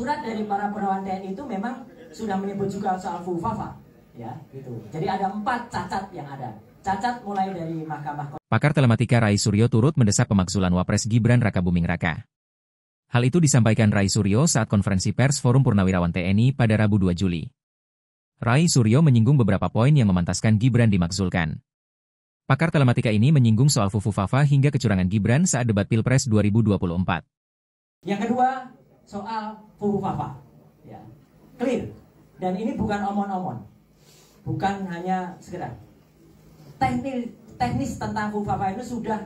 surat dari para Purnawirawan TNI itu memang sudah menyebut juga soal fufafa, ya, gitu. Jadi ada 4 cacat yang ada. Cacat mulai dari Mahkamah. Pakar telematika Rai Suryo turut mendesak pemakzulan Wapres Gibran Rakabuming Raka. Hal itu disampaikan Rai Suryo saat konferensi pers Forum Purnawirawan TNI pada Rabu 2 Juli. Rai Suryo menyinggung beberapa poin yang memantaskan Gibran dimakzulkan. Pakar telematika ini menyinggung soal fufufafa hingga kecurangan Gibran saat debat Pilpres 2024. Yang kedua, soal fufufafa. Ya. Clear. Dan ini bukan omon-omon. Bukan hanya sekedar. Teknis tentang fufufafa itu sudah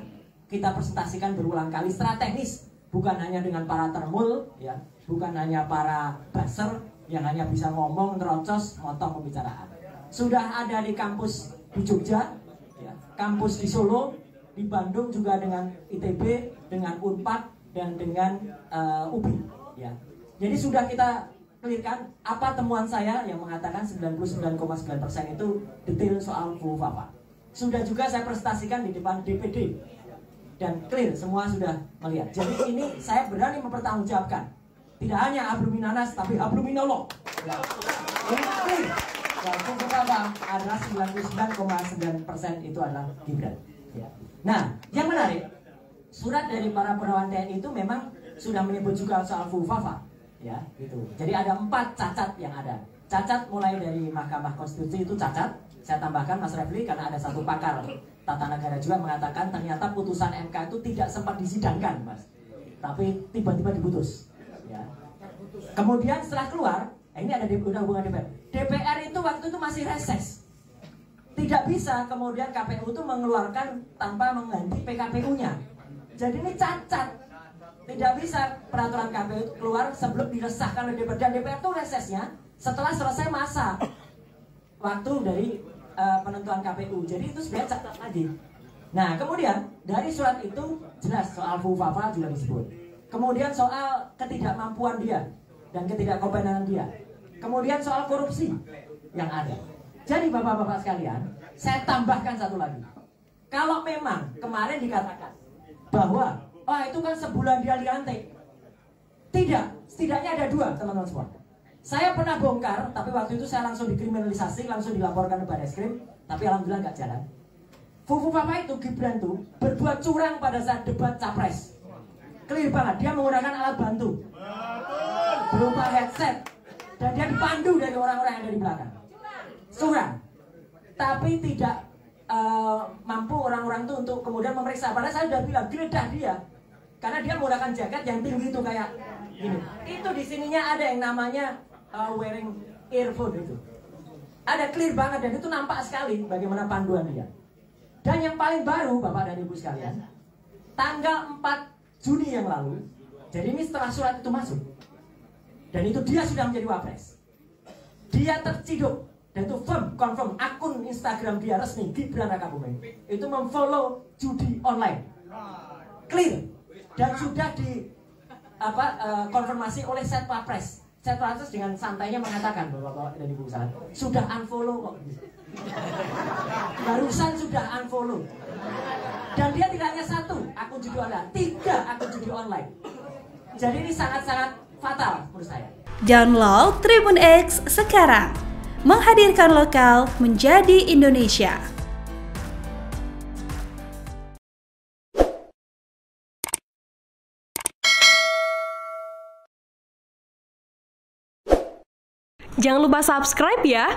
kita presentasikan berulang kali secara teknis. Bukan hanya dengan para termul, ya. Bukan hanya para buzzer yang hanya bisa ngomong, terocos, motong pembicaraan. Sudah ada di kampus di Jogja, ya, kampus di Solo, di Bandung juga dengan ITB, dengan Unpad, dan dengan UPI, ya. Jadi sudah kita clearkan apa temuan saya yang mengatakan 99,9% itu detail soal fufufafa. Sudah juga saya presentasikan di depan DPD dan clear, semua sudah melihat. Jadi ini saya berani mempertanggungjawabkan, tidak hanya hablum minanas tapi hablum minallah. Ya. Ini clear. Dan fufufafa adalah 99,9% itu adalah Gibran. Ya. Nah, yang menarik, surat dari para Purnawirawan TNI itu memang sudah menyebut juga soal fufufafa, ya, gitu. Jadi ada 4 cacat yang ada. Cacat mulai dari Mahkamah Konstitusi itu cacat. Saya tambahkan Mas Refli karena ada satu pakar tata negara juga mengatakan ternyata putusan MK itu tidak sempat disidangkan, Mas. Tapi tiba-tiba diputus, ya. Kemudian setelah keluar, ini ada di undang-undang DPR. DPR itu waktu itu masih reses. Tidak bisa kemudian KPU itu mengeluarkan tanpa mengganti PKPU-nya. Jadi ini cacat. Tidak bisa peraturan KPU keluar sebelum diresahkan oleh DPR. Dan DPR itu resesnya setelah selesai masa waktu dari penentuan KPU. Jadi itu sebenarnya cacat lagi. Nah, kemudian dari surat itu jelas soal fufufafa juga disebut. Kemudian soal ketidakmampuan dia dan ketidakkompetensian dia. Kemudian soal korupsi yang ada. Jadi bapak-bapak sekalian, saya tambahkan satu lagi. Kalau memang kemarin dikatakan bahwa itu kan sebulan dia dilantik. Tidak, setidaknya ada 2, teman-teman semua. Saya pernah bongkar, tapi waktu itu saya langsung dikriminalisasi, langsung dilaporkan ke Barreskrim, tapi alhamdulillah nggak jalan. Fufufafa itu Gibran tuh berbuat curang pada saat debat capres. Clear banget, dia menggunakan alat bantu berupa headset dan dia dipandu dari orang-orang yang ada di belakang. Curang, tapi tidak mampu orang-orang itu untuk kemudian memeriksa. Padahal saya sudah bilang geledah dia, karena dia menggunakan jaket yang tinggi itu kayak gini. Itu di sininya ada yang namanya wearing earphone itu. Ada clear banget dan itu nampak sekali bagaimana panduan dia. Dan yang paling baru Bapak dan Ibu sekalian, tanggal 4 Juni yang lalu, jadi ini setelah surat itu masuk, dan itu dia sudah menjadi wapres. Dia terciduk dan itu confirm akun Instagram dia resmi Gibran Rakabuming itu memfollow judi online, clear, dan sudah di konfirmasi oleh Setwapres. Setwapres dengan santainya mengatakan Bapak dan Ibu sekalian sudah unfollow kok. Barusan sudah unfollow. Dan dia tidak hanya 1 akun judi online, 3 akun judi online. Jadi ini sangat-sangat fatal menurut saya. Download Tribun X sekarang. Menghadirkan lokal menjadi Indonesia. Jangan lupa subscribe ya.